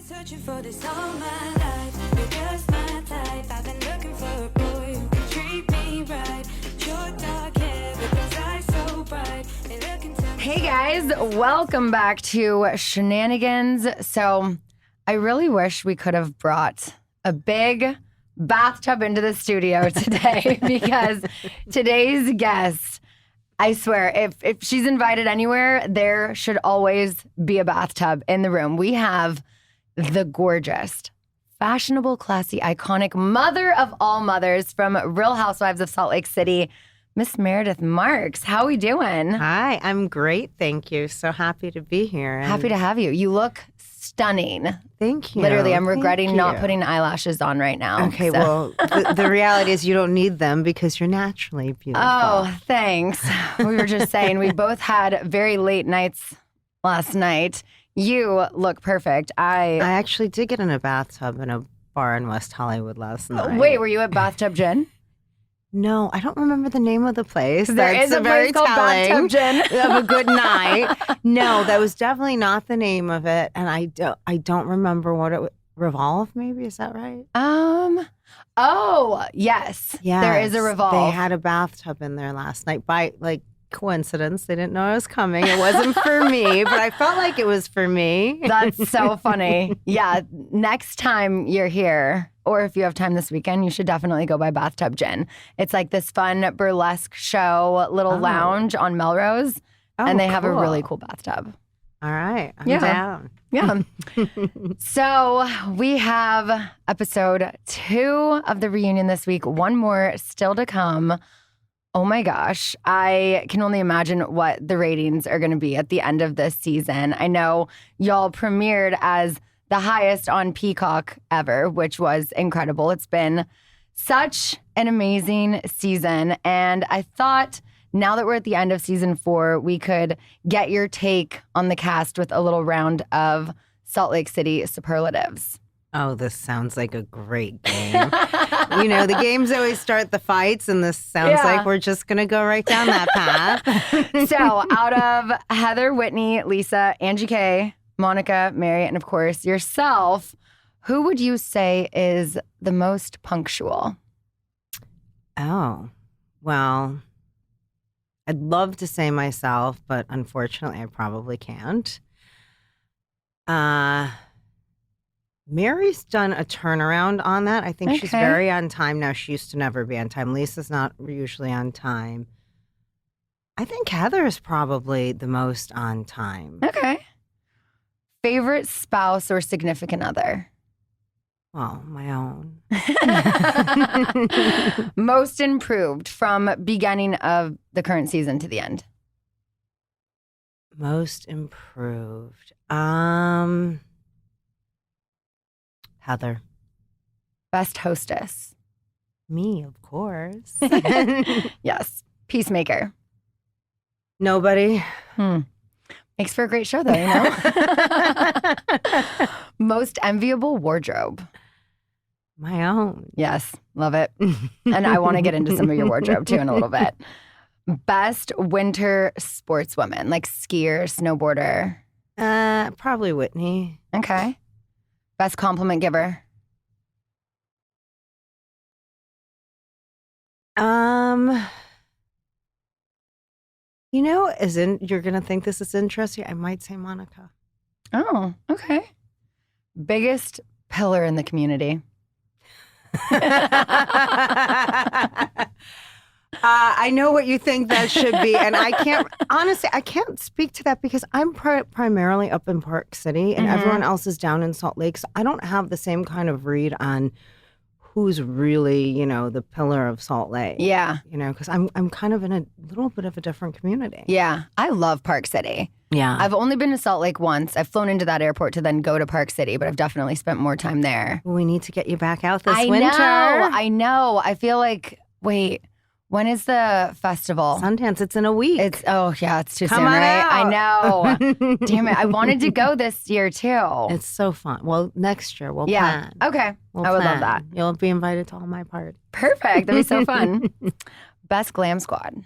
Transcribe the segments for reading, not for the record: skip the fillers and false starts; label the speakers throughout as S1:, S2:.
S1: searching for this all my life. You're just my type. I've been looking for a boy who can treat me right. Your dark hair, but those eyes so bright. They look into me.
S2: Hey guys, welcome back to Scheananigans. So I really wish we could have brought a big bathtub into the studio today because today's guest, I swear, if she's invited anywhere, there should always be a bathtub in the room. We have the gorgeous, fashionable, classy, iconic mother of all mothers from Real Housewives of Salt Lake City, Miss Meredith Marks. How are we doing?
S3: Hi, I'm great. Thank you. So happy to be here.
S2: Happy to have you. You look stunning.
S3: Thank you.
S2: Literally, I'm regretting
S3: Thank
S2: not
S3: you.
S2: putting eyelashes on right now.
S3: Okay,
S2: so.
S3: well, the reality is you don't need them because you're naturally beautiful.
S2: Oh, thanks. We were just saying we both had very late nights last night. You look perfect.
S3: I actually did get in a bathtub in a bar in West Hollywood last night.
S2: Wait, were you at Bathtub Gin?
S3: No, I don't remember the name of the place.
S2: There is a
S3: very
S2: place called Bathtub
S3: telling
S2: Gin.
S3: of a good night. No, that was definitely not the name of it, and I don't remember what it was. Revolve, maybe, is that right?
S2: Oh, yes. There is a Revolve.
S3: They had a bathtub in there last night by coincidence. They didn't know I was coming. It wasn't for me, but I felt like it was for me.
S2: That's so funny. Yeah, next time you're here, or if you have time this weekend, you should definitely go by Bathtub Gin. It's like this fun burlesque show, little lounge on Melrose, and they have a really cool bathtub.
S3: All right, I'm down.
S2: Yeah. So we have episode 2 of the reunion this week. One more still to come. Oh my gosh. I can only imagine what the ratings are going to be at the end of this season. I know y'all premiered as the highest on Peacock ever, which was incredible. It's been such an amazing season. And I thought now that we're at the end of season 4, we could get your take on the cast with a little round of Salt Lake City superlatives.
S3: Oh, this sounds like a great game. You know, the games always start the fights, and this sounds like we're just going to go right down that path.
S2: So out of Heather, Whitney, Lisa, Angie K, Monica, Mary, and of course yourself, who would you say is the most punctual?
S3: Oh, well, I'd love to say myself, but unfortunately I probably can't. Mary's done a turnaround on that. I think she's very on time now. She used to never be on time. Lisa's not usually on time. I think Heather is probably the most on time.
S2: Okay. Favorite spouse or significant other?
S3: Well, my own.
S2: Most improved from beginning of the current season to the end?
S3: Most improved. Heather.
S2: Best hostess?
S3: Me, of course.
S2: Yes. Peacemaker?
S3: Nobody.
S2: Makes for a great show, though, you know? Most enviable wardrobe?
S3: My own.
S2: Yes, love it. And I want to get into some of your wardrobe, too, in a little bit. Best winter sportswoman, like skier, snowboarder?
S3: Probably Whitney.
S2: Okay. Best compliment giver?
S3: You know, you're gonna think this is interesting. I might say Monica.
S2: Oh, okay. Biggest pillar in the community?
S3: I know what you think that should be, and I can't speak to that because I'm primarily up in Park City, and everyone else is down in Salt Lake, so I don't have the same kind of read on who's really, the pillar of Salt Lake.
S2: Yeah.
S3: Because I'm kind of in a little bit of a different community.
S2: Yeah. I love Park City.
S3: Yeah.
S2: I've only been to Salt Lake once. I've flown into that airport to then go to Park City, but I've definitely spent more time there.
S3: We need to get you back out this winter.
S2: I know. I feel like, wait, when is the festival?
S3: Sundance. It's in a week.
S2: It's too
S3: Come
S2: soon,
S3: on
S2: right?
S3: out.
S2: I know. Damn it. I wanted to go this year too.
S3: It's so fun. Well, next year we'll
S2: Yeah.
S3: plan.
S2: Okay.
S3: We'll
S2: I would
S3: plan.
S2: love that.
S3: You'll be invited to all my parties.
S2: Perfect. That'd be so fun. Best glam squad.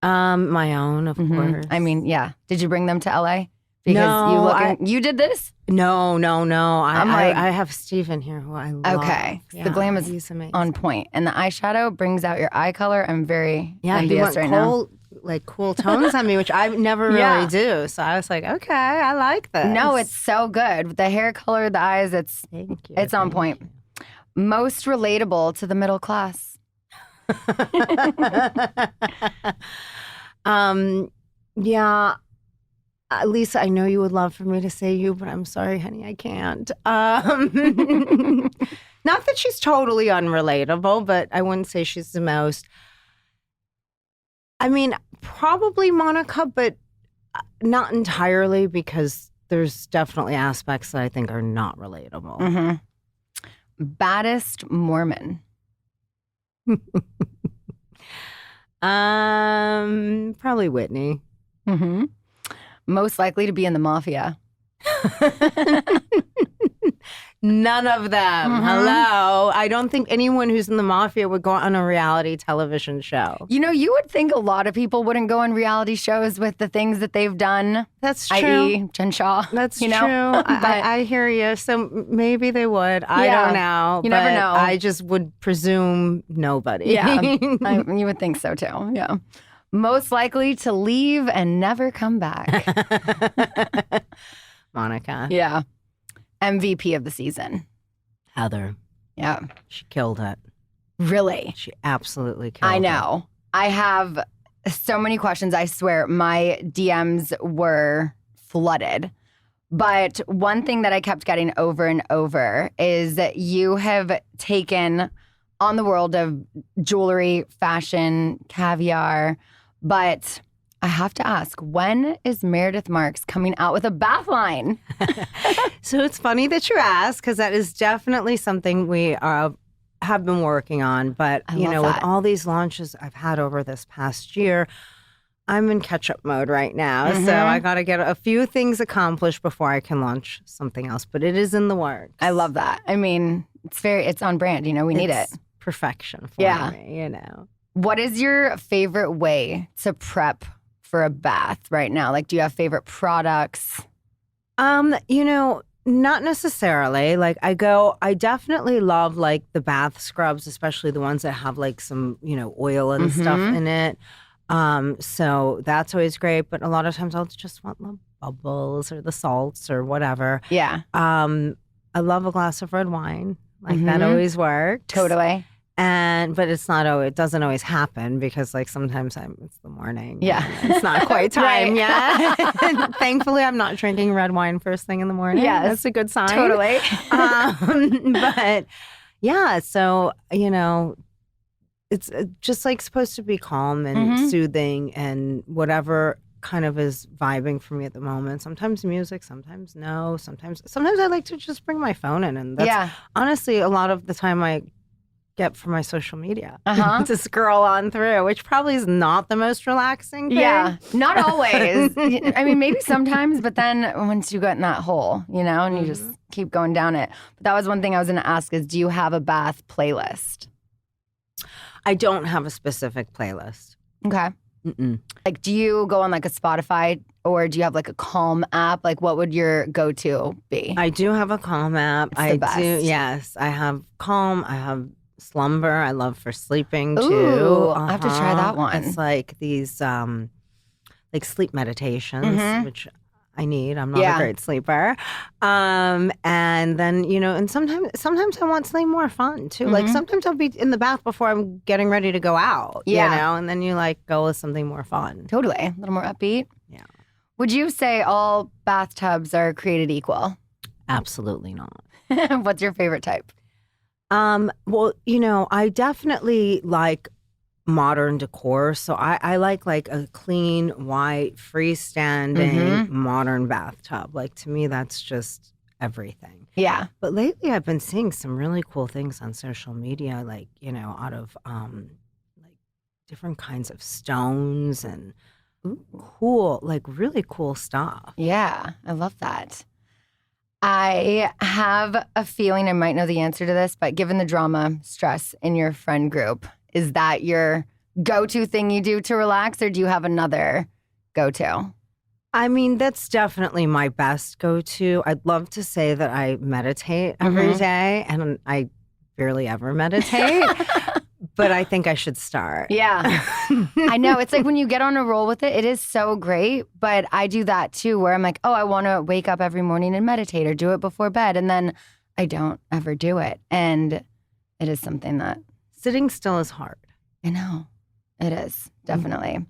S3: My own, of course.
S2: I mean, yeah. Did you bring them to LA Because
S3: No,
S2: you did this?
S3: No.
S2: like-
S3: I have Steven here who I love.
S2: Okay.
S3: Yeah,
S2: The glam is
S3: he's amazing.
S2: on point. And the eyeshadow brings out your eye color. I'm very
S3: Yeah, he
S2: envious
S3: went
S2: right
S3: cool tones on me, which I never really
S2: Yeah.
S3: do. So I was like, okay, I like this.
S2: now. No, it's so good. With the hair color, the eyes, it's
S3: Thank you.
S2: on
S3: thank
S2: point.
S3: you.
S2: Most relatable to the middle class.
S3: Yeah. Lisa, I know you would love for me to say you, but I'm sorry, honey, I can't. Not that she's totally unrelatable, but I wouldn't say she's the most. I mean, probably Monica, but not entirely, because there's definitely aspects that I think are not relatable.
S2: Mm-hmm. Baddest Mormon.
S3: Probably Whitney.
S2: Mm-hmm. Most likely to be in the mafia.
S3: None of them.
S2: Mhm.
S3: Hello. I don't think anyone who's in the mafia would go on a reality television show.
S2: You know, you would think a lot of people wouldn't go on reality shows with the things that they've done,
S3: That's true.
S2: i.e. Jen Shah.
S3: That's
S2: you know?
S3: true.
S2: But-
S3: I hear you. So maybe they would. I
S2: Yeah.
S3: don't know.
S2: You never
S3: but
S2: know.
S3: I just would presume nobody.
S2: Yeah, you would think so too. Yeah. Most likely to leave and never come back.
S3: Monica.
S2: Yeah. MVP of the season.
S3: Heather.
S2: Yeah.
S3: She killed it.
S2: Really?
S3: She absolutely killed it.
S2: I know. I have so many questions. I swear my DMs were flooded. But one thing that I kept getting over and over is that you have taken on the world of jewelry, fashion, caviar. But I have to ask, when is Meredith Marks coming out with a bath line?
S3: So it's funny that you ask, because that is definitely something we have been working on. But,
S2: I
S3: you
S2: love
S3: know,
S2: that.
S3: with all these launches I've had over this past year, I'm in catch-up mode right now. So
S2: Mhm.
S3: I got to get a few things accomplished before I can launch something else. But it is in the works.
S2: I love that. I mean, it's on brand. You know, we need it.
S3: It's perfection for
S2: Yeah.
S3: me, you know.
S2: What is your favorite way to prep for a bath right now? Like, do you have favorite products?
S3: You know, not necessarily. Like I definitely love like the bath scrubs, especially the ones that have like some, you know, oil and stuff
S2: Mhm.
S3: in it. So that's always great. But a lot of times I'll just want the bubbles or the salts or whatever.
S2: Yeah,
S3: I love a glass of red wine. Like that
S2: Mhm.
S3: always works.
S2: totally.
S3: But it's not always, it doesn't always happen because like sometimes it's the morning.
S2: Yeah.
S3: and it's not quite time
S2: Right.
S3: yet. Thankfully, I'm not drinking red wine first thing in the morning.
S2: Yes.
S3: That's a good sign.
S2: Totally.
S3: But yeah, so, you know, it's just like supposed to be calm and
S2: Mhm.
S3: soothing and whatever kind of is vibing for me at the moment. Sometimes music, sometimes no, sometimes I like to just bring my phone in, and that's
S2: Yeah.
S3: honestly a lot of the time I get from my social media
S2: Uh-huh.
S3: to scroll on through, which probably is not the most relaxing thing.
S2: Yeah, not always. I mean, maybe sometimes, but then once you get in that hole, you know, and you just keep going down it. But that was one thing I was going to ask is, do you have a bath playlist?
S3: I don't have a specific playlist.
S2: Okay.
S3: Mm-mm.
S2: Like, do you go on like a Spotify or do you have like a Calm app? Like, what would your go-to be?
S3: I do have a Calm app.
S2: It's the
S3: I
S2: best.
S3: do. Yes, I have Calm. I have Slumber. I love for sleeping too.
S2: Ooh, I have to try that one.
S3: It's like these like sleep meditations,
S2: Mhm.
S3: which I need. I'm not
S2: Yeah.
S3: a great sleeper. And then, you know, and sometimes I want something more fun too. Like
S2: Mhm.
S3: sometimes I'll be in the bath before I'm getting ready to go out.
S2: Yeah.
S3: You know, and then you like go with something more fun.
S2: Totally. A little more upbeat.
S3: Yeah.
S2: Would you say all bathtubs are created equal?
S3: Absolutely not.
S2: What's your favorite type?
S3: Well, you know, I definitely like modern decor. So I like a clean, white, freestanding, modern bathtub. Like to me, that's just everything.
S2: Yeah.
S3: But lately I've been seeing some really cool things on social media, like, you know, out of like different kinds of stones and cool, like really cool stuff.
S2: Yeah. I love that. I have a feeling I might know the answer to this, but given the drama, stress in your friend group, is that your go-to thing you do to relax, or do you have another go-to?
S3: I mean, that's definitely my best go-to. I'd love to say that I meditate every day, and I barely ever meditate, but I think I should start.
S2: Yeah. I know. It's like when you get on a roll with it, it is so great. But I do that too, where I'm like, oh, I want to wake up every morning and meditate or do it before bed. And then I don't ever do it. And it is something that
S3: Sitting still is hard.
S2: I know. It is, definitely.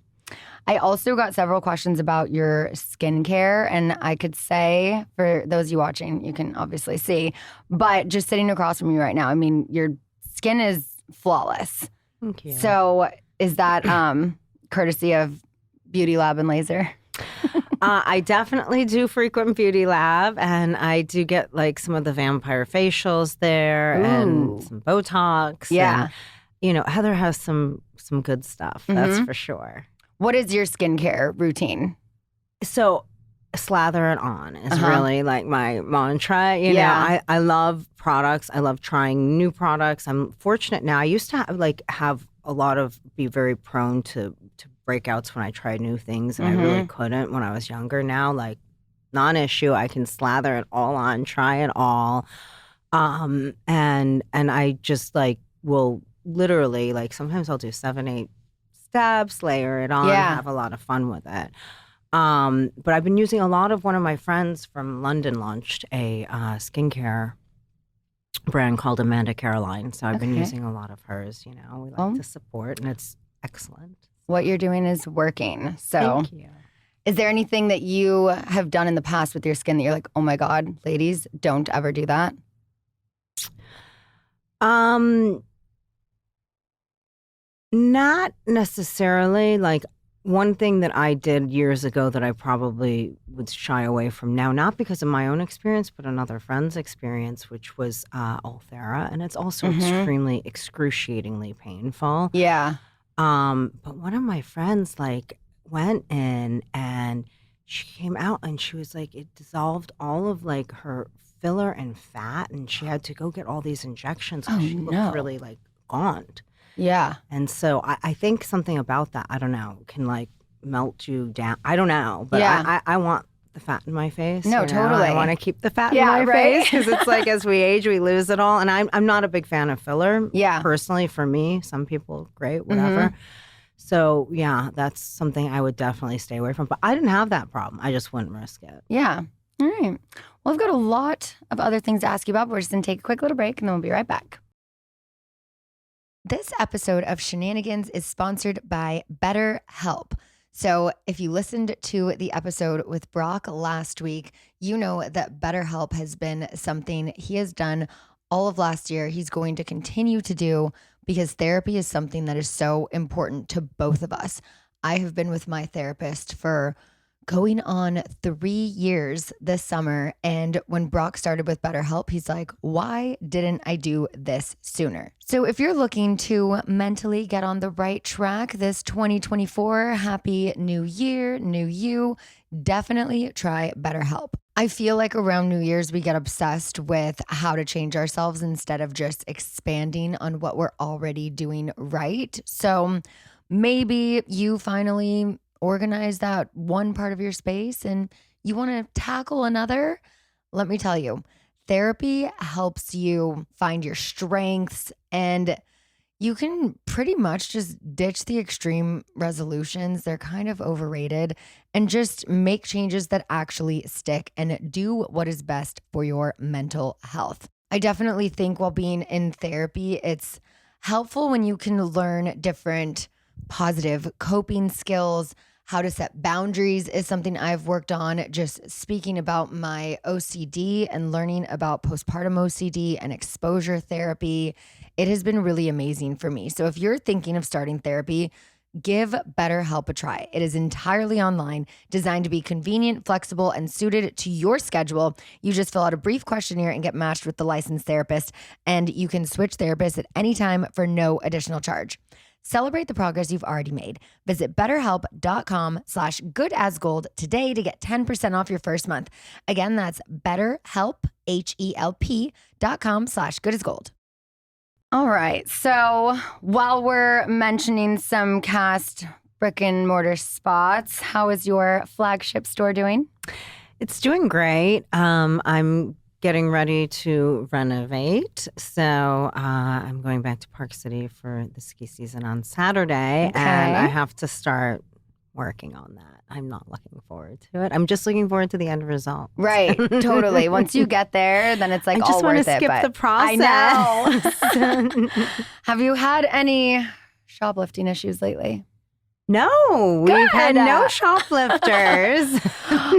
S2: I also got several questions about your skincare, and I could say, for those of you watching, you can obviously see, but just sitting across from you right now, I mean, your skin is flawless.
S3: Thank you.
S2: So is that courtesy of Beauty Lab and Laser?
S3: I definitely do frequent Beauty Lab, and I do get like some of the vampire facials there and some Botox.
S2: Yeah.
S3: And, you know, Heather has some good stuff, that's for sure.
S2: What is your skincare routine?
S3: So slather it on is really like my mantra. You know, I love products. I love trying new products. I'm fortunate now. I used to have a lot of be very prone to breakouts when I tried new things, and I really couldn't when I was younger. Now, like, non-issue. I can slather it all on, try it all, and I just like will literally like sometimes I'll do 7-8 steps, layer it on, have a lot of fun with it. But I've been using a lot of one of my friends from London launched a skincare brand called Amanda Caroline. So I've been using a lot of hers, you know, we like to support, and it's excellent.
S2: What you're doing is working. So
S3: Thank you.
S2: is there anything that you have done in the past with your skin that you're like, oh my God, ladies, don't ever do that?
S3: Not necessarily. Like, one thing that I did years ago that I probably would shy away from now, not because of my own experience, but another friend's experience, which was Ulthera. And it's also extremely excruciatingly painful.
S2: Yeah.
S3: But one of my friends like went in and she came out and she was like, it dissolved all of like her filler and fat, and she had to go get all these injections because she looked really like gaunt.
S2: Yeah.
S3: And so I think something about that, I don't know, can like melt you down. I don't know, but I want the fat in my face.
S2: No, totally.
S3: I want to keep the fat in my face because it's like as we age, we lose it all. And I'm not a big fan of filler. Yeah. Personally, for me, some people, great, whatever. So yeah, that's something I would definitely stay away from. But I didn't have that problem. I just wouldn't risk it.
S2: Yeah. All right. Well, I've got a lot of other things to ask you about. We're just going to take a quick little break and then we'll be right back. This episode of Scheananigans is sponsored by BetterHelp. So if you listened to the episode with Brock last week, you know that BetterHelp has been something he has done all of last year. He's going to continue to do because therapy is something that is so important to both of us. I have been with my therapist for going on 3 years this summer. And when Brock started with BetterHelp, he's like, why didn't I do this sooner? So if you're looking to mentally get on the right track this 2024, happy new year, new you, definitely try BetterHelp. I feel like around New Year's, we get obsessed with how to change ourselves instead of just expanding on what we're already doing right. So maybe you finally organize that one part of your space and you want to tackle another. Let me tell you, therapy helps you find your strengths, and you can pretty much just ditch the extreme resolutions. They're kind of overrated, and just make changes that actually stick and do what is best for your mental health. I definitely think while being in therapy, it's helpful when you can learn different positive coping skills. How to set boundaries is something I've worked on, just speaking about my OCD and learning about postpartum OCD and exposure therapy. It has been really amazing for me. So if you're thinking of starting therapy, give BetterHelp a try. It is entirely online, designed to be convenient, flexible, and suited to your schedule. You just fill out a brief questionnaire and get matched with the licensed therapist, and you can switch therapists at any time for no additional charge. Celebrate the progress you've already made. Visit betterhelp.com/goodasgold today to get 10% off your first month. Again, that's betterhelp, HELP.com/goodasgold. All right. So while we're mentioning some cast brick and mortar spots. How is your flagship store doing?
S3: It's doing great. I'm getting ready to renovate. So I'm going back to Park City for the ski season on Saturday.
S2: Okay.
S3: And I have to start working on that. I'm not looking forward to it. I'm just looking forward to the end result.
S2: Right, totally. Once you get there, then it's like
S3: I just
S2: all
S3: want
S2: worth
S3: to
S2: it.
S3: skip
S2: But
S3: the process.
S2: I know. Have you had any shoplifting issues lately?
S3: No, we've had
S2: Good.
S3: no shoplifters.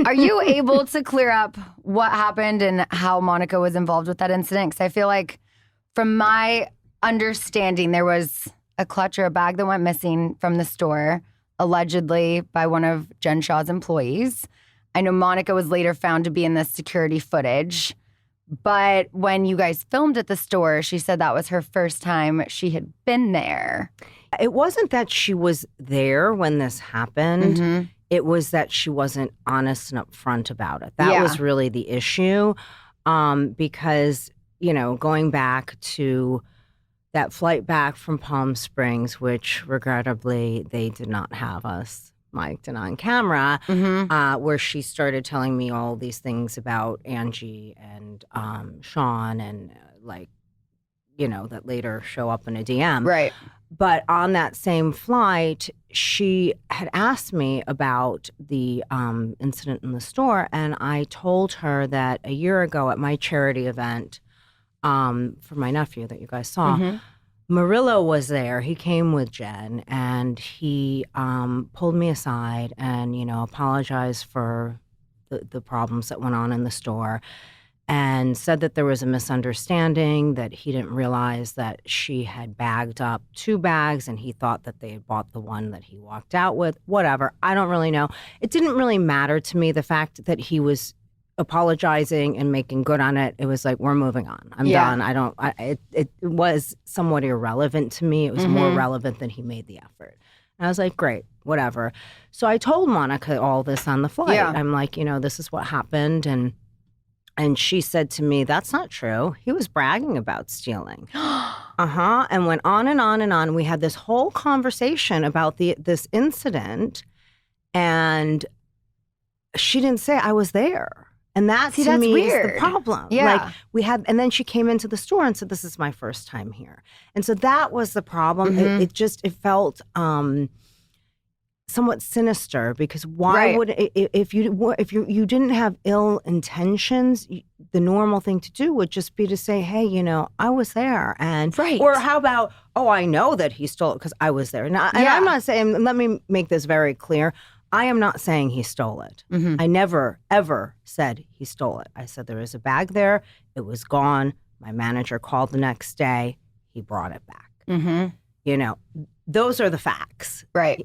S2: Are you able to clear up what happened and how Monica was involved with that incident? Because I feel like, from my understanding, there was a clutch or a bag that went missing from the store, allegedly by one of Jen Shah's employees. I know Monica was later found to be in the security footage. But when you guys filmed at the store, she said that was her first time she had been there.
S3: It wasn't that she was there when this happened.
S2: Mm-hmm.
S3: It was that she wasn't honest and upfront about it. That
S2: Yeah.
S3: was really the issue. Because, going back to that flight back from Palm Springs, which regrettably they did not have us mic'd and on camera, where she started telling me all these things about Angie and Sean and that later show up in a DM.
S2: Right.
S3: But on that same flight, she had asked me about the incident in the store, and I told her that a year ago at my charity event for my nephew that you guys saw, Murillo was there. He came with Jen, and he pulled me aside and, apologized for the problems that went on in the store, and said that there was a misunderstanding, that he didn't realize that she had bagged up 2 bags and he thought that they had bought the one that he walked out with. Whatever. I don't really know. It didn't really matter to me, the fact that he was apologizing and making good on it. It was like, we're moving on. I'm done. It was somewhat irrelevant to me. It was more relevant that he made the effort. And I was like, great, whatever. So I told Monica all this on the flight.
S2: Yeah.
S3: I'm like, this is what happened. And she said to me, that's not true. He was bragging about stealing. And went on and on and on. We had this whole conversation about this incident, and she didn't say I was there. And that to
S2: that's
S3: me
S2: weird.
S3: is the problem.
S2: Yeah.
S3: And then she came into the store and said, this is my first time here. And so that was the problem. It felt somewhat sinister, because why would if you didn't have ill intentions, the normal thing to do would just be to say, hey, I was there, and or how about, oh, I know that he stole it because I was there. And I'm not saying, let me make this very clear, I am not saying he stole it. I never ever said he stole it. I said there was a bag there, it was gone. My manager called the next day, he brought it back. Those are the facts.
S2: Right.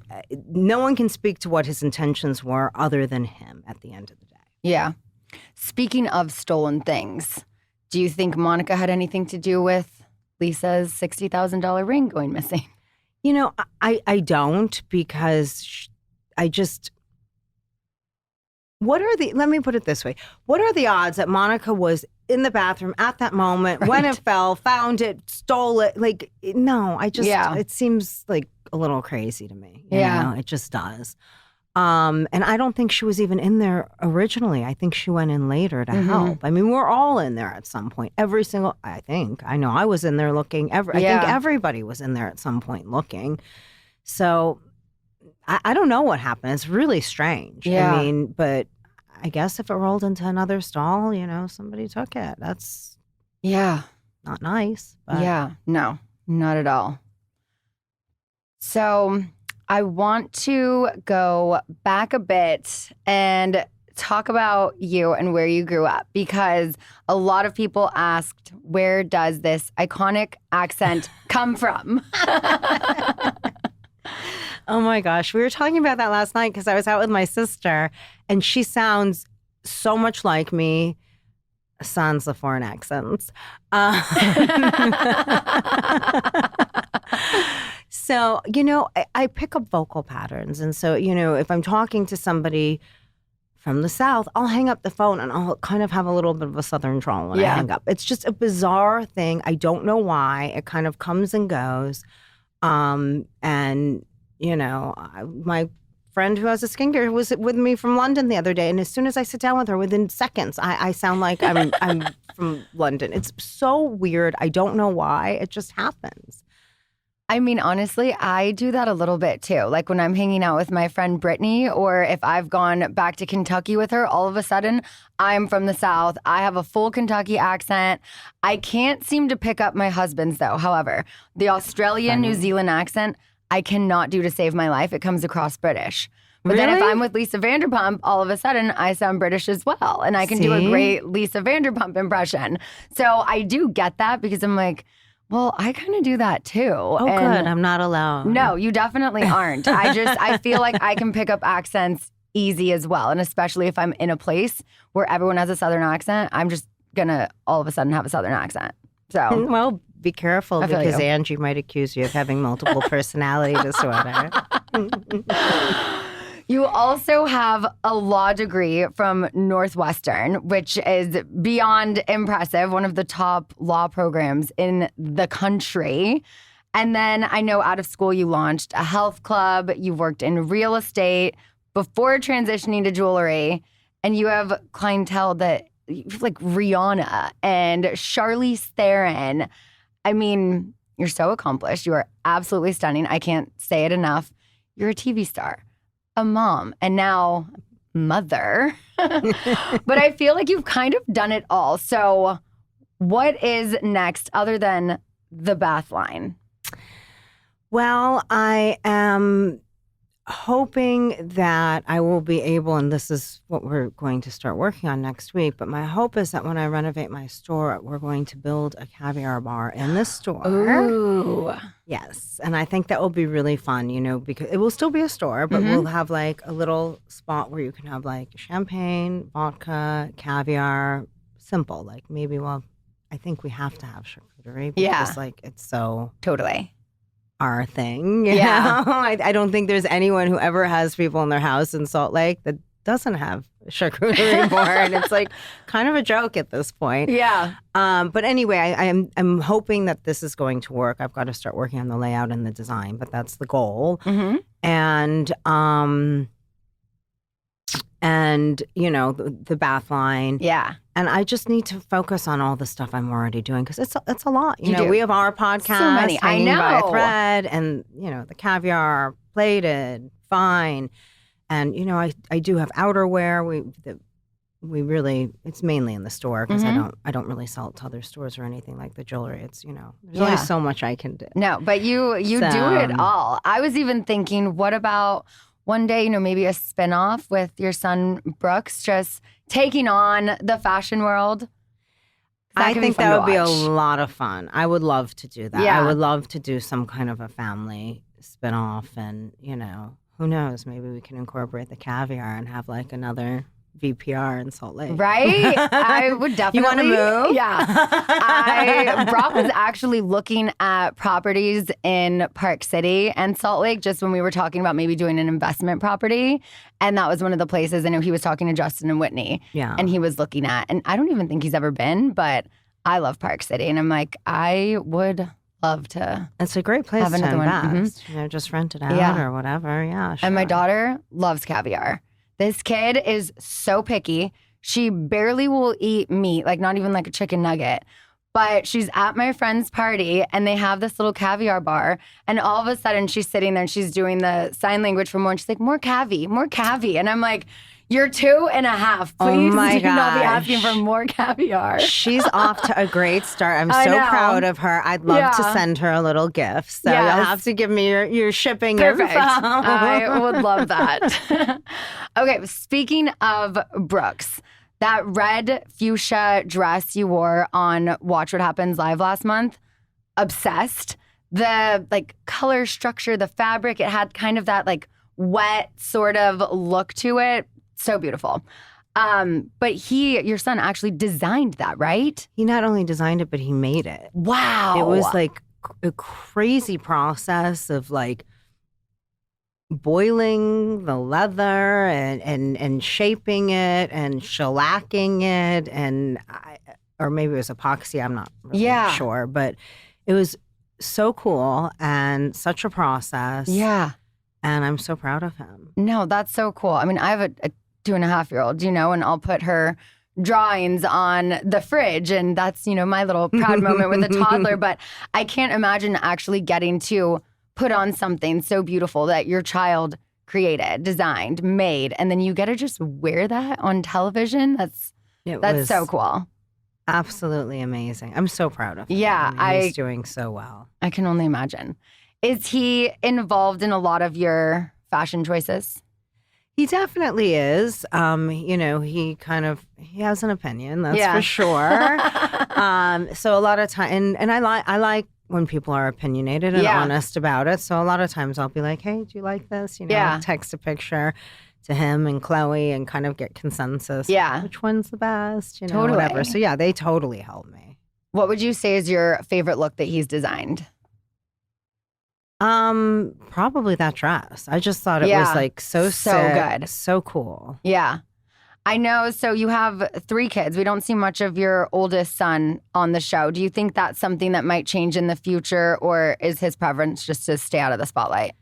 S3: No one can speak to what his intentions were other than him at the end of the day.
S2: Yeah. Speaking of stolen things, do you think Monica had anything to do with Lisa's $60,000 ring going missing?
S3: I don't, because let me put it this way. What are the odds that Monica was in the bathroom at that moment, when it fell, found it, stole it? No, it seems like a little crazy to me. You know? It just does. And I don't think she was even in there originally. I think she went in later to help. I mean, we're all in there at some point. I know I was in there looking. I think everybody was in there at some point looking. So I don't know what happened. It's really strange.
S2: Yeah.
S3: I mean, but I guess if it rolled into another stall, somebody took it. That's not nice. But.
S2: Yeah, no, not at all. So I want to go back a bit and talk about you and where you grew up, because a lot of people asked, where does this iconic accent come from?
S3: Oh my gosh. We were talking about that last night because I was out with my sister, and she sounds so much like me, sans the foreign accents. So, I pick up vocal patterns. And so, if I'm talking to somebody from the South, I'll hang up the phone and I'll kind of have a little bit of a Southern drawl when I hang up. It's just a bizarre thing. I don't know why. It kind of comes and goes. And my friend who has a skincare was with me from London the other day, and as soon as I sit down with her, within seconds, I sound like I'm from London. It's so weird. I don't know why. It just happens.
S2: I mean, honestly, I do that a little bit too. Like when I'm hanging out with my friend Brittany, or if I've gone back to Kentucky with her, all of a sudden I'm from the South. I have a full Kentucky accent. I can't seem to pick up my husband's though. However, the Australian, New Zealand accent, I cannot do to save my life. It comes across British. But then if I'm with Lisa Vanderpump, all of a sudden I sound British as well. And I can do a great Lisa Vanderpump impression. So I do get that because I'm like, well, I kind of do that too.
S3: Oh, good. I'm not alone.
S2: No, you definitely aren't. I feel like I can pick up accents easy as well. And especially if I'm in a place where everyone has a Southern accent, I'm just going to all of a sudden have a Southern accent. So,
S3: well, be careful because Angie might accuse you of having multiple personality disorder.
S2: You also have a law degree from Northwestern, which is beyond impressive, one of the top law programs in the country. And then I know out of school you launched a health club, you worked in real estate before transitioning to jewelry, and you have clientele that like Rihanna and Charlize Theron. I mean, you're so accomplished. You are absolutely stunning. I can't say it enough. You're a TV star, a mom, and now mother. But I feel like you've kind of done it all. So what is next other than the bath line?
S3: Well, I am hoping that I will be able, and this is what we're going to start working on next week, but my hope is that when I renovate my store, we're going to build a caviar bar in the store.
S2: Ooh.
S3: Yes. And I think that will be really fun, because it will still be a store, but we'll have like a little spot where you can have like champagne, vodka, caviar, simple. Like maybe, I think we have to have charcuterie because like it's so
S2: totally
S3: our thing.
S2: Yeah.
S3: I don't think there's anyone who ever has people in their house in Salt Lake that doesn't have charcuterie board. It's like kind of a joke at this point.
S2: Yeah.
S3: But anyway, I'm hoping that this is going to work. I've got to start working on the layout and the design, but that's the goal.
S2: Mm-hmm.
S3: And the bath line.
S2: Yeah.
S3: And I just need to focus on all the stuff I'm already doing because it's a lot.
S2: You do.
S3: We have our podcast,
S2: so many.
S3: Hanging
S2: I know.
S3: by a Thread, and the caviar, plated, fine, and I do have outerwear. We really, it's mainly in the store because I don't really sell it to other stores or anything like the jewelry. It's there's only so much I can do.
S2: No, but you do it all. I was even thinking, what about one day, maybe a spinoff with your son Brooks, just taking on the fashion world?
S3: I think that would be a lot of fun. I would love to do that.
S2: Yeah.
S3: I would love to do some kind of a family spinoff, and who knows? Maybe we can incorporate the caviar and have like another VPR in Salt Lake.
S2: Right? I would definitely.
S3: You want to move?
S2: Yeah. Brock was actually looking at properties in Park City and Salt Lake just when we were talking about maybe doing an investment property. And that was one of the places. I know he was talking to Justin and Whitney.
S3: Yeah.
S2: And he was looking at, and I don't even think he's ever been, but I love Park City. And I'm like, I would love to.
S3: It's a great place
S2: have
S3: to
S2: another one.
S3: invest. Just rent it out or whatever. Yeah. Sure.
S2: And my daughter loves caviar. This kid is so picky. She barely will eat meat, like not even like a chicken nugget. But she's at my friend's party and they have this little caviar bar. And all of a sudden she's sitting there and she's doing the sign language for more. And she's like, more cavi, more cavi. And I'm like, you're 2.5. Please
S3: my
S2: do not be
S3: gosh.
S2: asking for more caviar.
S3: She's off to a great start. I'm
S2: I
S3: so
S2: know.
S3: proud of her. I'd love to send her a little gift. So
S2: Yes.
S3: you'll have to give me your shipping
S2: Perfect.
S3: info.
S2: I would love that. Okay, speaking of Brooks, that red fuchsia dress you wore on Watch What Happens Live last month, obsessed. The like color structure, the fabric, it had kind of that like wet sort of look to it. So beautiful. But your son actually designed that, right?
S3: He not only designed it, but he made it.
S2: Wow.
S3: It was like a crazy process of like boiling the leather and shaping it and shellacking it or maybe it was epoxy. I'm not really sure, but it was so cool and such a process.
S2: Yeah.
S3: And I'm so proud of him.
S2: No, that's so cool. I mean, I have a 2.5-year-old, and I'll put her drawings on the fridge, and that's, my little proud moment with a toddler. But I can't imagine actually getting to put on something so beautiful that your child created, designed, made, and then you get to just wear that on television. That's so cool.
S3: Absolutely amazing. I'm so proud of him.
S2: Yeah,
S3: he's doing so well.
S2: I can only imagine. Is he involved in a lot of your fashion choices?
S3: He definitely is. He has an opinion, that's for sure. So a lot of time, and I like when people are opinionated and honest about it. So a lot of times I'll be like, hey, do you like this? Text a picture to him and Chloe and kind of get consensus.
S2: Yeah.
S3: Which one's the best?
S2: Totally.
S3: Whatever. So yeah, they totally help me.
S2: What would you say is your favorite look that he's designed?
S3: Probably that dress. I just thought it was like so
S2: good.
S3: So cool.
S2: Yeah. I know. So you have 3 kids. We don't see much of your oldest son on the show. Do you think that's something that might change in the future, or is his preference just to stay out of the spotlight?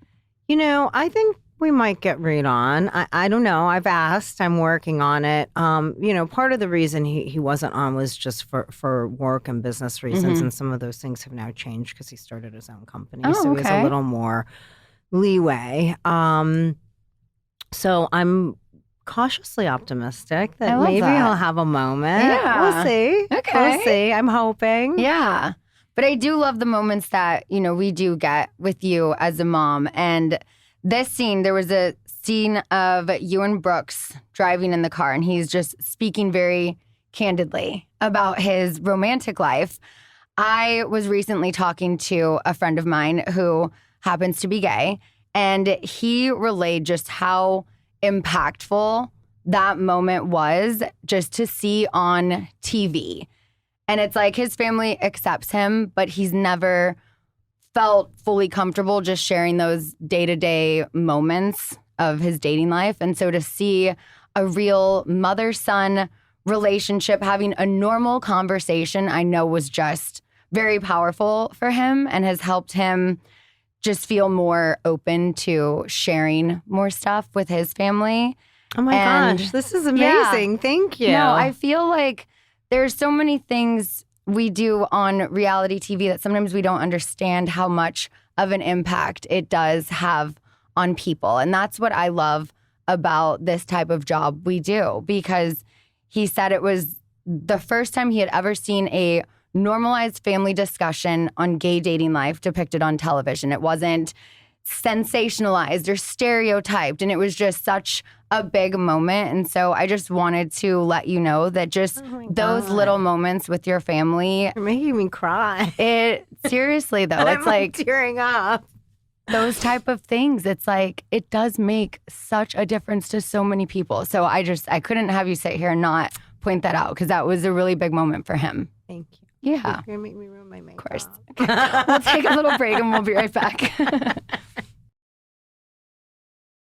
S3: I think we might get Reed on. I don't know. I've asked. I'm working on it. Part of the reason he wasn't on was just for work and business reasons, and some of those things have now changed because he started his own company. So he has a little more leeway. So I'm cautiously optimistic that maybe he'll have a moment.
S2: Yeah.
S3: We'll see.
S2: Okay.
S3: We'll see. I'm hoping.
S2: Yeah. But I do love the moments that, we do get with you as a mom. And this scene, there was a scene of you and Brooks driving in the car, and he's just speaking very candidly about his romantic life. I was recently talking to a friend of mine who happens to be gay, and he relayed just how impactful that moment was just to see on TV. And it's like his family accepts him, but he's never felt fully comfortable just sharing those day-to-day moments of his dating life. And so to see a real mother-son relationship, having a normal conversation, I know was just very powerful for him and has helped him just feel more open to sharing more stuff with his family.
S3: Oh my gosh, this is amazing. Thank you.
S2: No, I feel like there's so many things we do on reality TV that sometimes we don't understand how much of an impact it does have on people. And that's what I love about this type of job we do, because he said it was the first time he had ever seen a normalized family discussion on gay dating life depicted on television. It wasn't sensationalized or stereotyped, and it was just such a big moment. And so I just wanted to let you know that just those little moments with your family.
S3: You're making me cry.
S2: Seriously though, it's like
S3: tearing up.
S2: Those type of things, it's like it does make such a difference to so many people. So I couldn't have you sit here and not point that out, because that was a really big moment for him.
S3: Thank you.
S2: Yeah.
S3: You're gonna make me ruin my makeup.
S2: Of course. Okay. We'll take a little break and we'll be right back.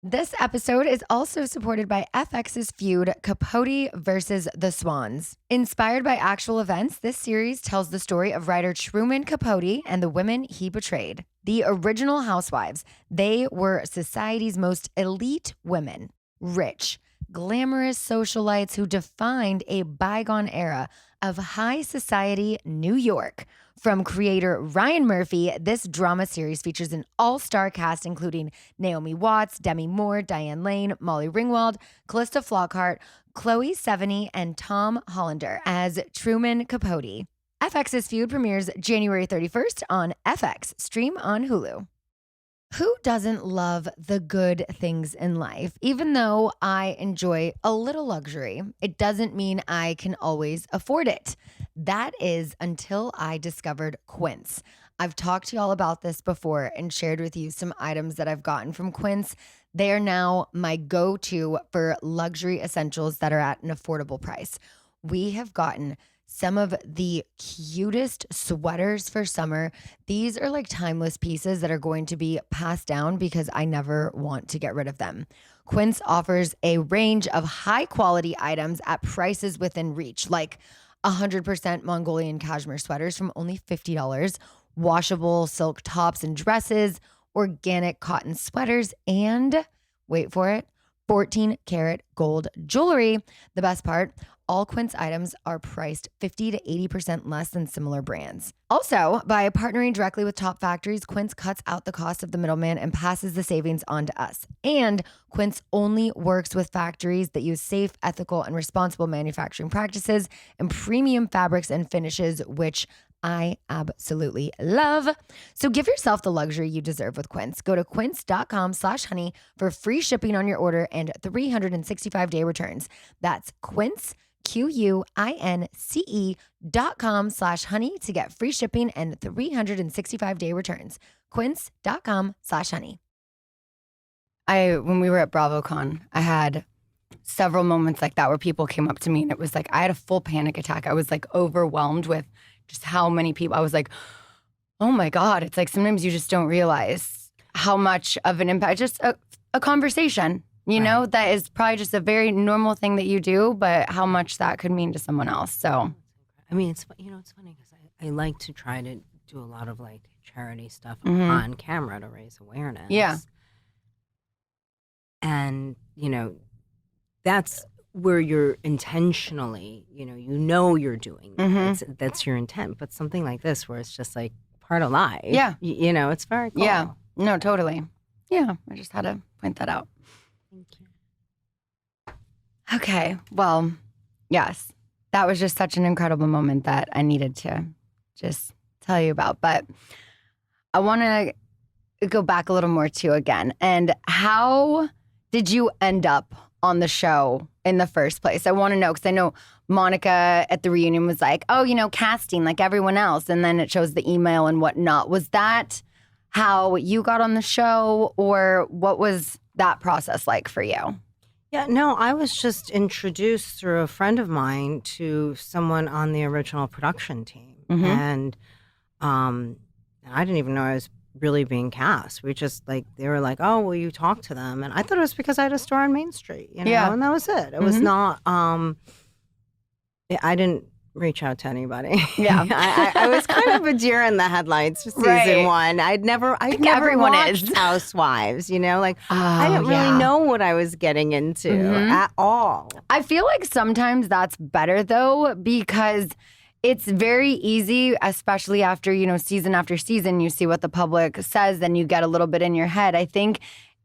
S2: This episode is also supported by FX's Feud, Capote versus the Swans. Inspired by actual events, this series tells the story of writer Truman Capote and the women he betrayed. The original Housewives, they were society's most elite women, rich, glamorous socialites who defined a bygone era of high society New York. From creator Ryan Murphy, this drama series features an all-star cast including Naomi Watts, Demi Moore, Diane Lane, Molly Ringwald, Callista Flockhart, Chloe Sevigny, and Tom Hollander as Truman Capote. FX's Feud premieres January 31st on FX. Stream on Hulu. Who doesn't love the good things in life? Even though I enjoy a little luxury, it doesn't mean I can always afford it. That is until I discovered Quince. I've talked to y'all about this before and shared with you some items that I've gotten from Quince. They are now my go-to for luxury essentials that are at an affordable price. We have gotten some of the cutest sweaters for summer. These are like timeless pieces that are going to be passed down because I never want to get rid of them. Quince offers a range of high quality items at prices within reach, like 100% Mongolian cashmere sweaters from only $50, washable silk tops and dresses, organic cotton sweaters, and wait for it, 14 karat gold jewelry. The best part, all Quince items are priced 50 to 80% less than similar brands. Also, by partnering directly with top factories, Quince cuts out the cost of the middleman and passes the savings on to us. And Quince only works with factories that use safe, ethical, and responsible manufacturing practices and premium fabrics and finishes, which I absolutely love. So give yourself the luxury you deserve with Quince. Go to quince.com/honey for free shipping on your order and 365-day returns. That's Quince, QUINCE.com/honey to get free shipping and 365-day returns. Quince.com/honey.
S4: When we were at BravoCon, I had several moments like that where people came up to me and it was like, I had a full panic attack. I was like overwhelmed with just how many people. I was like, oh my God. It's like sometimes you just don't realize how much of an impact, just a conversation, you know, that is probably just a very normal thing that you do, but how much that could mean to someone else. So,
S3: I mean, it's funny because I like to try to do a lot of like charity stuff on camera to raise awareness.
S4: Yeah.
S3: And, you know, that's where you're intentionally, you know you're doing that. That's your intent. But something like this where it's just like part of life.
S4: Yeah.
S3: You know, it's very cool.
S4: Yeah. No, totally. Yeah. I just had to point that out.
S3: Thank you.
S4: Okay. Well, yes. That was just such an incredible moment that I needed to just tell you about. But I want to go back a little more too again. And how did you end up on the show in the first place? I want to know because I know Monica at the reunion was like, oh, you know, casting like everyone else. And then it shows the email and whatnot. Was that how you got on the show or what was that process like for you?
S3: Yeah, no, I was just introduced through a friend of mine to someone on the original production team. And I didn't even know I was really being cast. We just like, they were like, oh, will you talk to them? And I thought it was because I had a store on Main Street, you know, and that was it. It was not, I didn't reach out to anybody.
S4: Yeah.
S3: I was kind of a deer in the headlights for season one. I'd never
S4: everyone
S3: watched
S4: is.
S3: Housewives, you know, like I didn't really know what I was getting into at all.
S4: I feel like sometimes that's better though, because it's very easy, especially after, you know, season after season, you see what the public says, then you get a little bit in your head. I think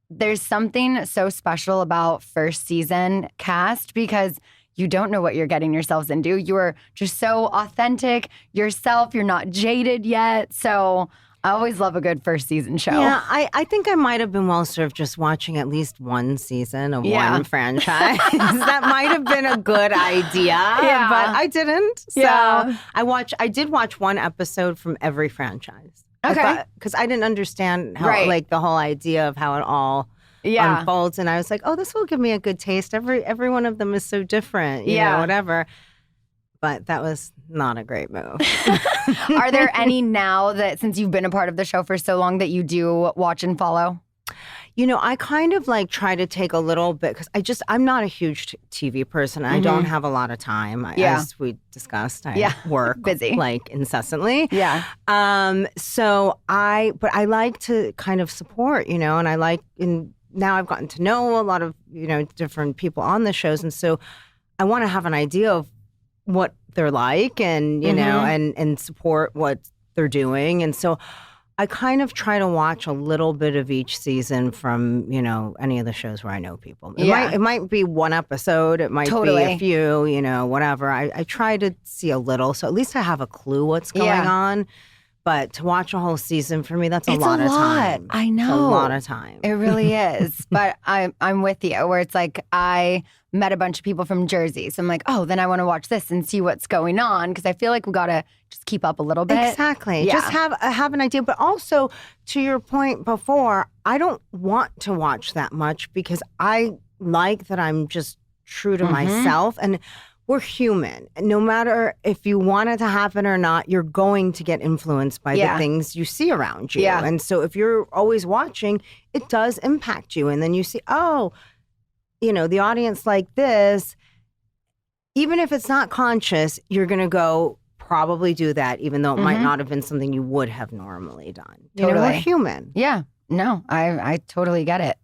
S4: there's something so special about first season cast because you don't know what you're getting yourselves into. You're just so authentic yourself. You're not jaded yet. So I always love a good first season show.
S3: Yeah, I think I might have been well served just watching at least one season of one franchise. That might have been a good idea, but I didn't. So I did watch one episode from every franchise.
S4: Okay.
S3: Because I didn't understand how like the whole idea of how it all unfolds. And I was like, oh, this will give me a good taste. Every one of them is so different, you know, whatever. But that was not a great move.
S4: Are there any now that, since you've been a part of the show for so long, that you do watch and follow?
S3: You know, I kind of like try to take a little bit because I'm not a huge TV person. I don't have a lot of time. As we discussed, I work
S4: busy,
S3: like incessantly.
S4: Yeah.
S3: But I like to kind of support, you know, and I like, and now I've gotten to know a lot of, you know, different people on the shows. And so I want to have an idea of what they're like and, you know, and support what they're doing. And so I kind of try to watch a little bit of each season from, you know, any of the shows where I know people. It might be one episode. It might be a few, you know, whatever. I try to see a little. So at least I have a clue what's going on. But to watch a whole season for me, that's a lot of time.
S4: I know.
S3: It's a lot of time.
S4: It really is. But I'm with you where it's like I met a bunch of people from Jersey. So I'm like, oh, then I want to watch this and see what's going on because I feel like we got to just keep up a little bit.
S3: Exactly.
S4: Yeah.
S3: Just have an idea. But also, to your point before, I don't want to watch that much because I like that I'm just true to myself. And we're human. No matter if you want it to happen or not, you're going to get influenced by the things you see around you.
S4: Yeah.
S3: And so if you're always watching, it does impact you. And then you see, oh, you know, the audience like this, even if it's not conscious, you're going to go probably do that, even though it might not have been something you would have normally done. You know, we're human.
S4: Yeah.
S2: No, I totally get it.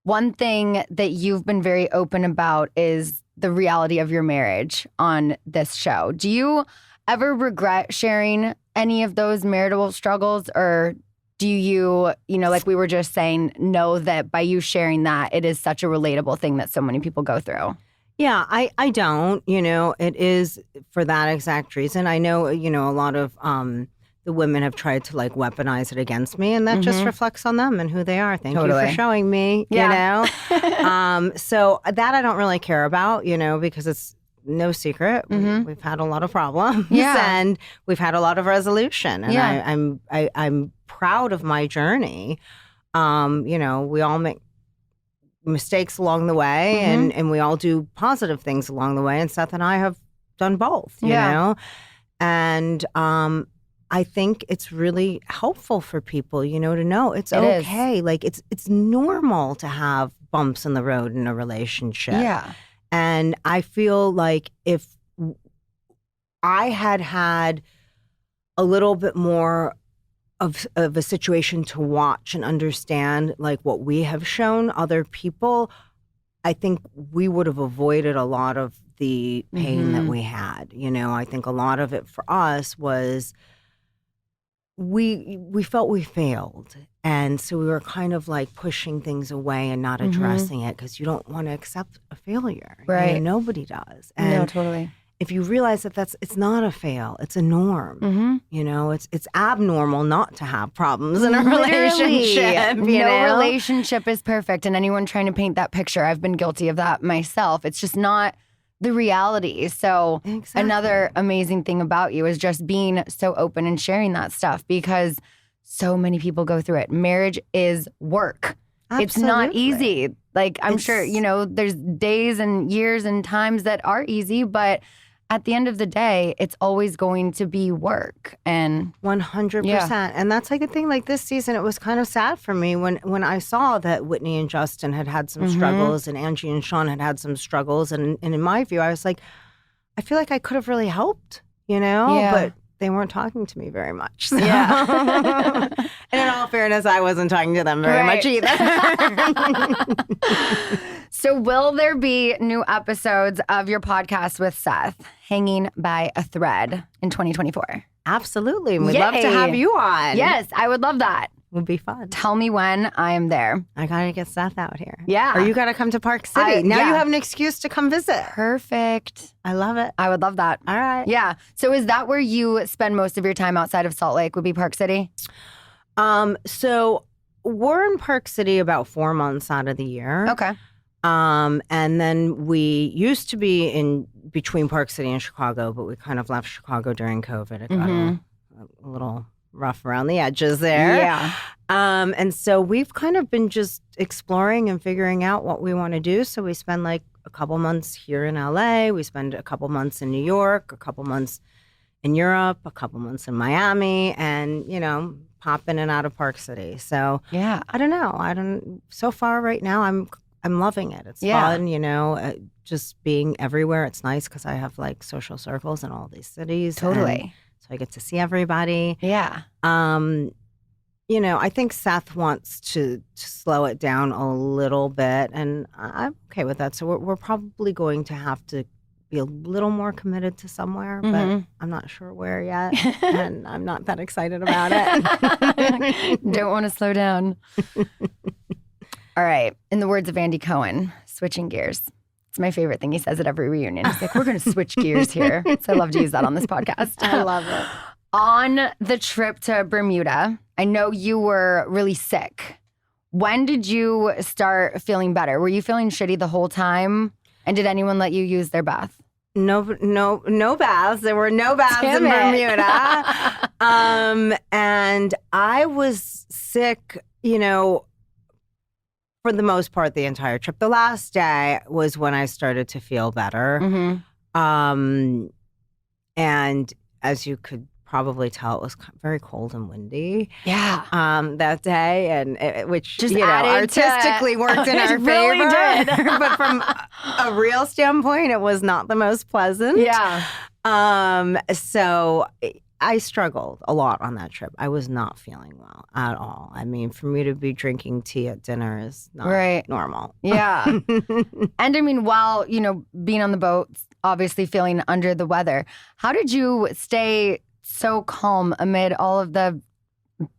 S2: One thing that you've been very open about is the reality of your marriage on this show. Do you ever regret sharing any of those marital struggles, or do you, like we were just saying, know that by you sharing that, it is such a relatable thing that so many people go through?
S3: Yeah, I don't, it is for that exact reason. I know, a lot of the women have tried to like weaponize it against me, and that just reflects on them and who they are. Thank you for showing me, so that I don't really care about, because it's no secret. We've had a lot of problems and we've had a lot of resolution, and I'm proud of my journey. We all make mistakes along the way, and we all do positive things along the way, and Seth and I have done both, you know? And I think it's really helpful for people, to know it's okay. Like it's normal to have bumps in the road in a relationship. Yeah. And I feel like if I had a little bit more of a situation to watch and understand, like what we have shown other people, I think we would have avoided a lot of the pain that we had. I think a lot of it for us was we felt we failed. And so we were kind of like pushing things away and not addressing it, because you don't want to accept a failure.
S2: Right.
S3: Nobody does. And
S2: no, totally.
S3: If you realize that it's not a fail, it's a norm. It's abnormal not to have problems in a relationship.
S2: No relationship is perfect, and anyone trying to paint that picture, I've been guilty of that myself. It's just not the reality. So another amazing thing about you is just being so open and sharing that stuff, because so many people go through it. Marriage is work. Absolutely. It's not easy. Like I'm sure, there's days and years and times that are easy, but at the end of the day, it's always going to be work. And
S3: 100%. And that's like the thing, like this season, it was kind of sad for me when I saw that Whitney and Justin had some struggles, and Angie and Sean had some struggles. And in my view, I was like, I feel like I could have really helped, but they weren't talking to me very much. So. Yeah. And in all fairness, I wasn't talking to them very much either.
S2: So will there be new episodes of your podcast with Seth hanging by a thread in 2024?
S3: Absolutely. We'd love to have you on.
S2: Yes, I would love that.
S3: Would be fun.
S2: Tell me when. I am there.
S3: I got to get Seth out here.
S2: Yeah.
S3: Or you got to come to Park City. Now you have an excuse to come visit.
S2: Perfect.
S3: I love it.
S2: I would love that.
S3: All right.
S2: Yeah. So is that where you spend most of your time outside of Salt Lake, would be Park City?
S3: So we're in Park City about 4 months out of the year.
S2: Okay.
S3: And then we used to be in between Park City and Chicago, but we kind of left Chicago during COVID. It got a little rough around the edges there.
S2: Yeah.
S3: And so we've kind of been just exploring and figuring out what we want to do. So we spend like a couple months here in LA. We spend a couple months in New York, a couple months in Europe, a couple months in Miami, and, pop in and out of Park City. So
S2: yeah,
S3: I don't know. So far right now, I'm loving it. It's fun, just being everywhere. It's nice because I have like social circles in all these cities.
S2: Totally.
S3: So I get to see everybody.
S2: Yeah.
S3: I think Seth wants to slow it down a little bit, and I'm okay with that. So we're probably going to have to be a little more committed to somewhere, but I'm not sure where yet, and I'm not that excited about it.
S2: Don't want to slow down. All right. In the words of Andy Cohen, switching gears. It's my favorite thing. He says at every reunion. He's like, we're going to switch gears here. So I love to use that on this podcast.
S3: I love it.
S2: On the trip to Bermuda, I know you were really sick. When did you start feeling better? Were you feeling shitty the whole time? And did anyone let you use their bath?
S3: No baths. There were no baths in Bermuda. And I was sick, for the most part, the entire trip. The last day was when I started to feel better. And as you could probably tell, it was very cold and windy.
S2: Yeah.
S3: That day, and which
S2: just
S3: artistically worked in our
S2: really
S3: favor.
S2: Did.
S3: But from a real standpoint, it was not the most pleasant.
S2: Yeah.
S3: So I struggled a lot on that trip. I was not feeling well at all. I mean, for me to be drinking tea at dinner is not normal.
S2: Yeah. And I mean, while, being on the boat, obviously feeling under the weather, how did you stay so calm amid all of the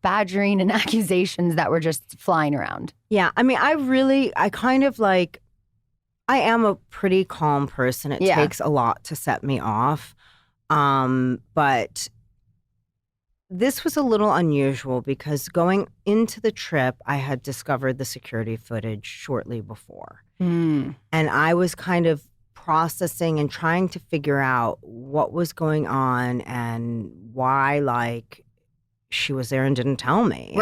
S2: badgering and accusations that were just flying around?
S3: Yeah. I mean, I am a pretty calm person. It takes a lot to set me off. But this was a little unusual because going into the trip, I had discovered the security footage shortly before. And I was kind of processing and trying to figure out what was going on and why, she was there and didn't tell me,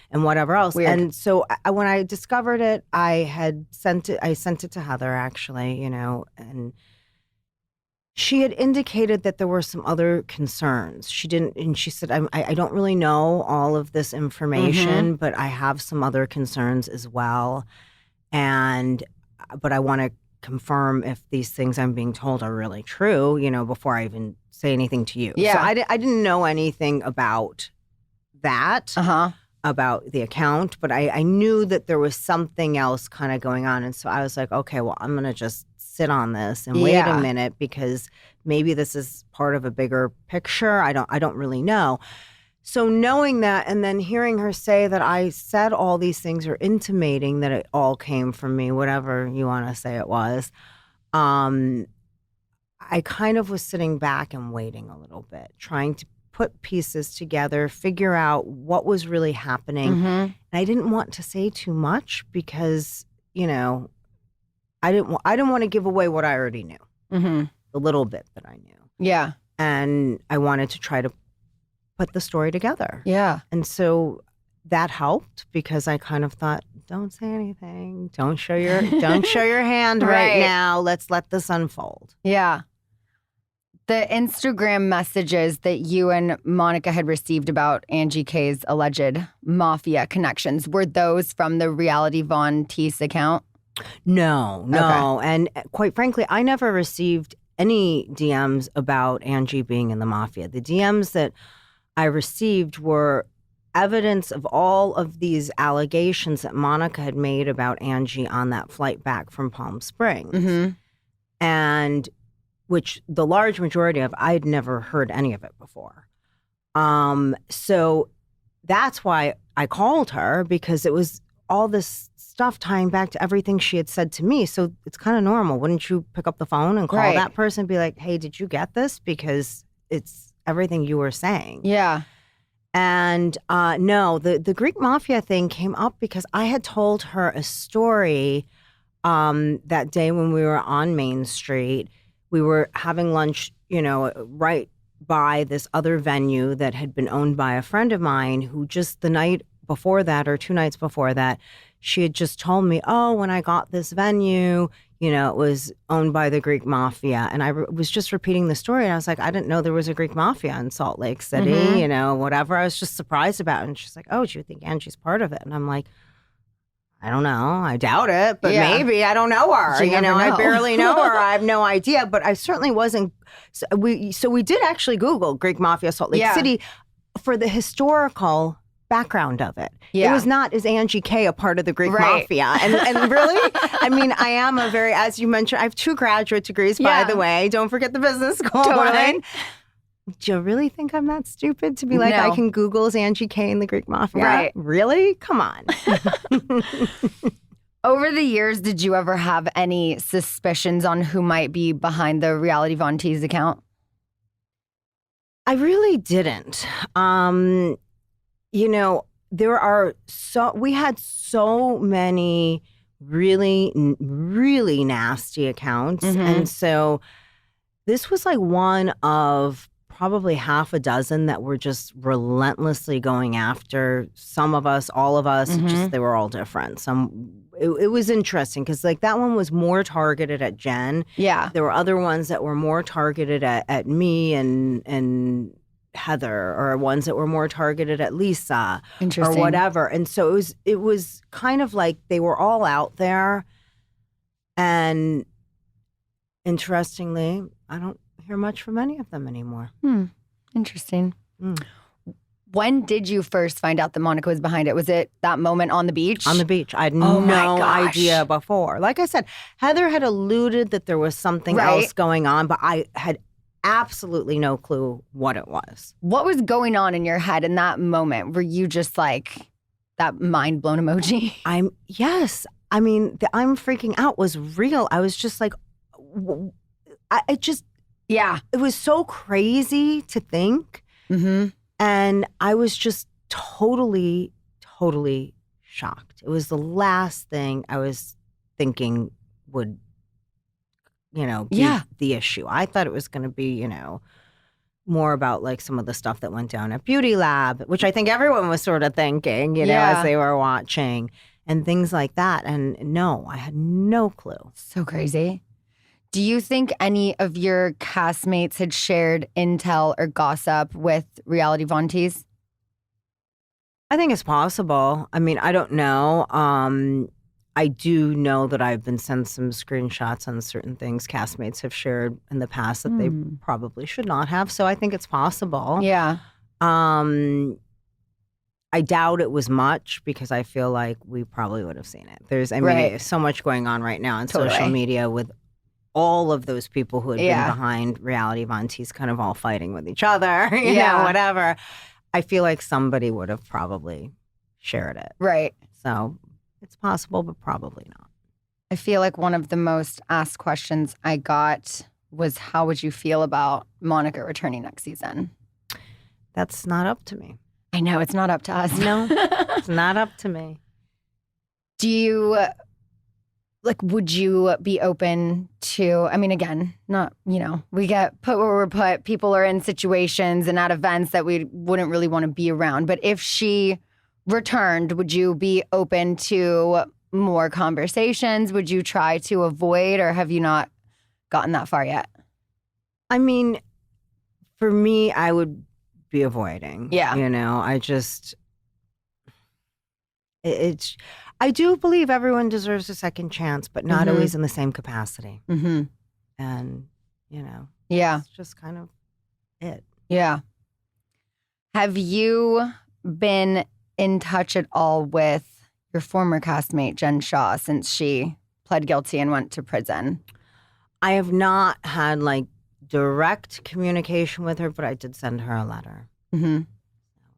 S3: and whatever else.
S2: Weird.
S3: And so when I discovered it, I sent it to Heather, actually, and she had indicated that there were some other concerns. She didn't, and she said, I don't really know all of this information, but I have some other concerns as well. But I want to confirm if these things I'm being told are really true, before I even say anything to you.
S2: Yeah.
S3: So I didn't know anything about that, about the account, but I knew that there was something else kind of going on. And so I was like, okay, well, I'm going to just sit on this and wait a minute, because maybe this is part of a bigger picture. I don't really know. So knowing that, and then hearing her say that I said all these things, or intimating that it all came from me, whatever you want to say it was, I kind of was sitting back and waiting a little bit, trying to put pieces together, figure out what was really happening. And I didn't want to say too much because, I didn't want to give away what I already knew, the little bit that I knew.
S2: Yeah.
S3: And I wanted to try to put the story together.
S2: Yeah.
S3: And so that helped, because I kind of thought, don't say anything. Don't show your hand right now. Let's let this unfold.
S2: Yeah. The Instagram messages that you and Monica had received about Angie K's alleged mafia connections, were those from the Reality Von Teese account?
S3: No. Okay. And quite frankly, I never received any DMs about Angie being in the mafia. The DMs that I received were evidence of all of these allegations that Monica had made about Angie on that flight back from Palm Springs. And which the large majority of, I had never heard any of it before. So that's why I called her, because it was all this stuff tying back to everything she had said to me. So it's kind of normal. Wouldn't you pick up the phone and call that person and be like, hey, did you get this? Because it's everything you were saying.
S2: Yeah.
S3: And no, the Greek mafia thing came up because I had told her a story that day when we were on Main Street. We were having lunch, right by this other venue that had been owned by a friend of mine, who just the night before that, or 2 nights before that, she had just told me, oh, when I got this venue, it was owned by the Greek mafia. And I was just repeating the story. And I was like, I didn't know there was a Greek mafia in Salt Lake City, whatever. I was just surprised about it. And she's like, oh, do you think Angie's part of it? And I'm like, I don't know. I doubt it, but maybe. I don't know her. I barely know her. I have no idea. But I certainly wasn't. So we did actually Google Greek Mafia Salt Lake City for the historical background of it. It was not, is Angie K a part of the Greek Mafia? And really, I mean, I am as you mentioned, I have 2 graduate degrees, by the way. Don't forget the business school one. Do you really think I'm that stupid to be like, I can Google is Angie K in the Greek Mafia?
S2: Right.
S3: Really? Come on.
S2: Over the years, did you ever have any suspicions on who might be behind the Reality Von Teese account?
S3: I really didn't. We had so many really, really nasty accounts. And so this was like one of probably half a dozen that were just relentlessly going after some of us, all of us. Just they were all different. It was interesting because like that one was more targeted at Jen.
S2: Yeah.
S3: There were other ones that were more targeted at me and Heather, or ones that were more targeted at Lisa or whatever. And so it was kind of like they were all out there. And interestingly, I don't hear much from any of them anymore.
S2: Interesting. When did you first find out that Monica was behind it? Was it that moment on the beach?
S3: On the beach. I had
S2: Oh my
S3: no
S2: gosh.
S3: idea before. Like I said, Heather had alluded that there was something
S2: Right.
S3: else going on, but I had absolutely no clue what it was.
S2: What was going on in your head in that moment? Were you just like that mind blown emoji?
S3: Yes. I mean, the I'm freaking out was real. I was just like,
S2: Yeah.
S3: it was so crazy to think.
S2: Mm-hmm.
S3: And I was just totally, totally shocked. It was the last thing I was thinking would, be the issue. I thought it was going to be, more about like some of the stuff that went down at Beauty Lab, which I think everyone was sort of thinking, as they were watching and things like that. And no, I had no clue.
S2: So crazy. Do you think any of your castmates had shared intel or gossip with reality Vonties?
S3: I think it's possible. I mean, I don't know. I do know that I've been sent some screenshots on certain things castmates have shared in the past that they probably should not have. So I think it's possible.
S2: Yeah.
S3: I doubt it was much because I feel like we probably would have seen it. There's so much going on right now on social media with all of those people who had been behind reality Vonties kind of all fighting with each other, you know, whatever. I feel like somebody would have probably shared it.
S2: Right.
S3: So it's possible, but probably not.
S2: I feel like one of the most asked questions I got was, how would you feel about Monica returning next season?
S3: That's not up to me.
S2: I know, it's not up to us.
S3: No, it's not up to me.
S2: Do you, would you be open to, I mean, again, not, we get put where we're put. People are in situations and at events that we wouldn't really want to be around. But if she returned, would you be open to more conversations? Would you try to avoid, or have you not gotten that far yet?
S3: I mean, for me, I would be avoiding.
S2: Yeah.
S3: I do believe everyone deserves a second chance, but not always in the same capacity.
S2: Mm-hmm.
S3: And,
S2: Yeah.
S3: it's just kind of it.
S2: Yeah. Have you been in touch at all with your former castmate, Jen Shah, since she pled guilty and went to prison?
S3: I have not had direct communication with her, but I did send her a letter.
S2: Mm-hmm.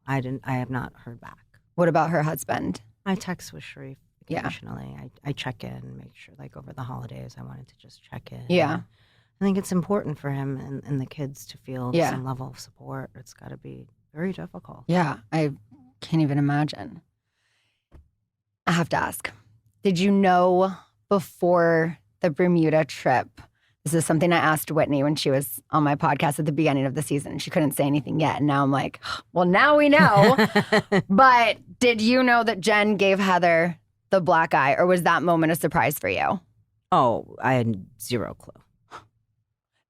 S3: I have not heard back.
S2: What about her husband?
S3: I text with Sharif occasionally. I check in, make sure over the holidays I wanted to just check in.
S2: Yeah.
S3: I think it's important for him and the kids to feel some level of support. It's got to be very difficult.
S2: Yeah, I can't even imagine. I have to ask, did you know before the Bermuda trip? This is something I asked Whitney when she was on my podcast at the beginning of the season. She couldn't say anything yet. And now I'm like, well, now we know. But did you know that Jen gave Heather the black eye, or was that moment a surprise for you?
S3: Oh, I had zero clue.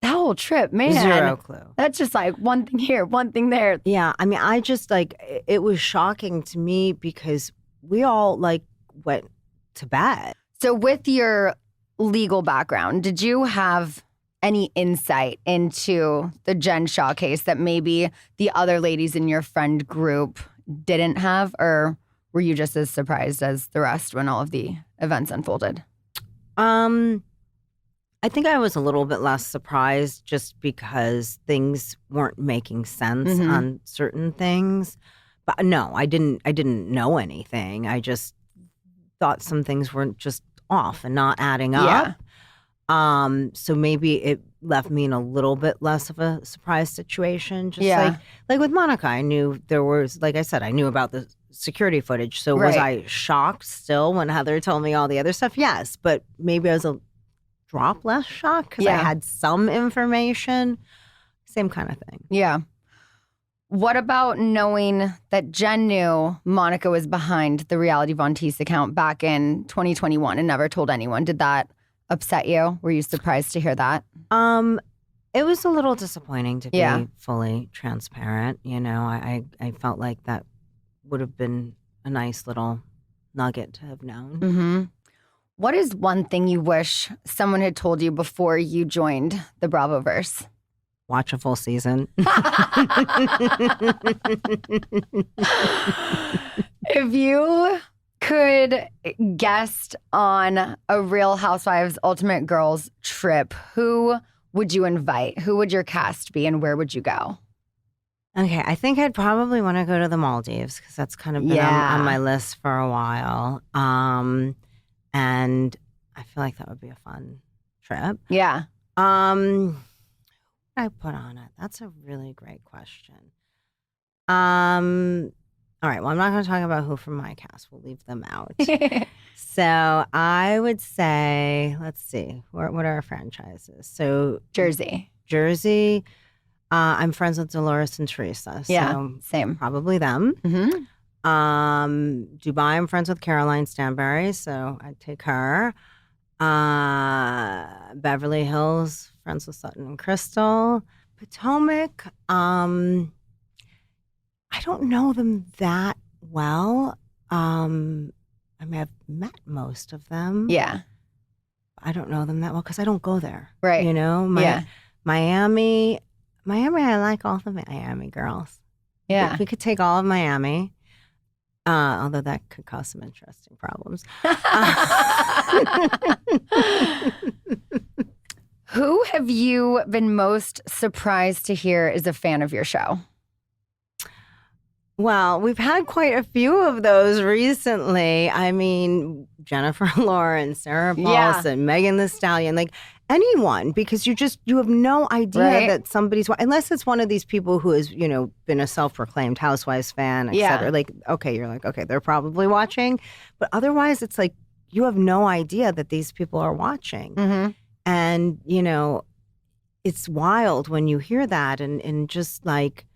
S2: That whole trip, man.
S3: Zero clue.
S2: That's just one thing here, one thing there.
S3: Yeah, I mean, I just it was shocking to me because we all went to bed.
S2: So with your legal background, did you have any insight into the Jen Shah case that maybe the other ladies in your friend group didn't have, or were you just as surprised as the rest when all of the events unfolded?
S3: I think I was a little bit less surprised just because things weren't making sense on certain things. But no, I didn't know anything. I just thought some things weren't just off and not adding up. Yeah. So maybe it left me in a little bit less of a surprise situation. Just like with Monica, I knew there was, like I said, I knew about the security footage. So was I shocked still when Heather told me all the other stuff? Yes, but maybe I was a drop less shocked because I had some information. Same kind of thing.
S2: Yeah. What about knowing that Jen knew Monica was behind the reality Vontis account back in 2021 and never told anyone? Did that upset you? Were you surprised to hear that?
S3: It was a little disappointing to be fully transparent. I felt like that would have been a nice little nugget to have known.
S2: Mm-hmm. What is one thing you wish someone had told you before you joined the Bravoverse?
S3: watch a full season.
S2: If you could guest on a Real Housewives Ultimate Girls trip, who would you invite? Who would your cast be, and where would you go?
S3: Okay, I think I'd probably want to go to the Maldives because that's kind of been on my list for a while. And I feel like that would be a fun trip.
S2: Yeah.
S3: What would I put on it? That's a really great question. All right, well, I'm not going to talk about who from my cast. We'll leave them out. So I would say, let's see, what are our franchises? So
S2: Jersey.
S3: I'm friends with Dolores and Teresa. So
S2: Yeah, same.
S3: probably them.
S2: Mm-hmm.
S3: Dubai, I'm friends with Caroline Stanbury, so I'd take her. Beverly Hills, friends with Sutton and Crystal. Potomac, I don't know them that well. I mean, I've met most of them.
S2: Yeah.
S3: I don't know them that well because I don't go there.
S2: Right.
S3: You know, Miami, I like all the Miami girls.
S2: Yeah.
S3: We could take all of Miami, although that could cause some interesting problems.
S2: Who have you been most surprised to hear is a fan of your show?
S3: Well, we've had quite a few of those recently. I mean, Jennifer Lawrence, Sarah Paulson, Megan Thee Stallion, like anyone, because you have no idea that somebody's, unless it's one of these people who has, been a self-proclaimed Housewives fan, et cetera. Like, okay, you're like, okay, they're probably watching. But otherwise, it's like, you have no idea that these people are watching.
S2: Mm-hmm.
S3: And, it's wild when you hear that and just like,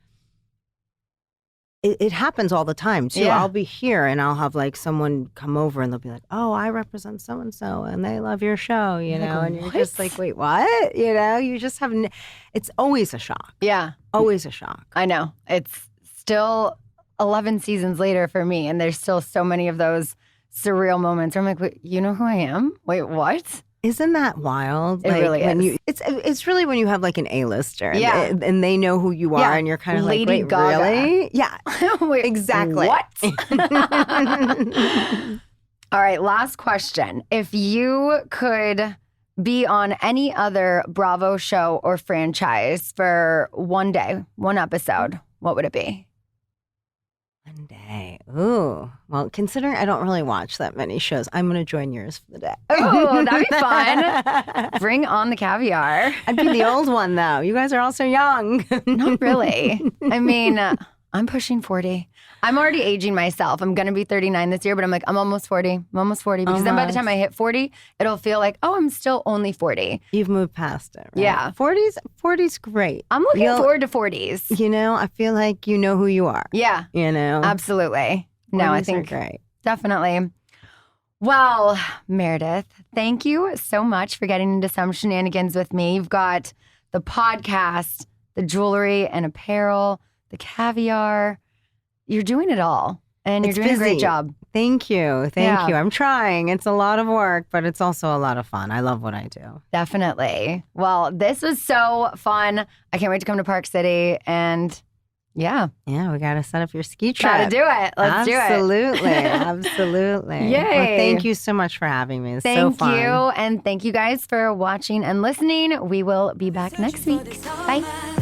S3: it happens all the time too.
S2: Yeah.
S3: I'll be here and I'll have like someone come over and they'll be like, "Oh, I represent so and so, and they love your show," and you're just like, "Wait, what?" You just have. It's always a shock.
S2: Yeah,
S3: always a shock.
S2: I know. It's still 11 seasons later for me, and there's still so many of those surreal moments where I'm like, "Wait, you know who I am? Wait, what?"
S3: Isn't that wild?
S2: It really is.
S3: It's really when you have like an A-lister, and they know who you are,
S2: Yeah.
S3: and you're kind of like,
S2: Lady
S3: "Wait,
S2: Gaga."
S3: really?" Yeah,
S2: Wait,
S3: exactly.
S2: What? All right, last question. If you could be on any other Bravo show or franchise for one day, one episode, what would it be?
S3: One day. Ooh. Well, considering I don't really watch that many shows, I'm going to join yours for the day.
S2: Oh, that'd be fun. Bring on the caviar.
S3: I'd be the old one, though. You guys are all so young.
S2: Not really. I mean, I'm pushing 40. I'm already aging myself. I'm going to be 39 this year, but I'm like, I'm almost 40. I'm almost 40. Because then by the time I hit 40, it'll feel like, oh, I'm still only 40.
S3: You've moved past it, right?
S2: Yeah.
S3: 40's great.
S2: I'm looking forward to 40s.
S3: I feel like you know who you are.
S2: Yeah. Absolutely. No, I think
S3: great.
S2: Definitely. Well, Meredith, thank you so much for getting into some shenanigans with me. You've got the podcast, the jewelry and apparel, the caviar. You're doing it all, and you're doing a great job.
S3: Thank you. Thank you. I'm trying. It's a lot of work, but it's also a lot of fun. I love what I do.
S2: Definitely. Well, this was so fun. I can't wait to come to Park City, and yeah.
S3: Yeah, we got to set up your ski trip.
S2: Got to do it. Let's do it.
S3: Absolutely. Absolutely.
S2: Yay.
S3: Well, thank you so much for having me. It's so fun.
S2: Thank you. And thank you guys for watching and listening. We will be back next week. Bye.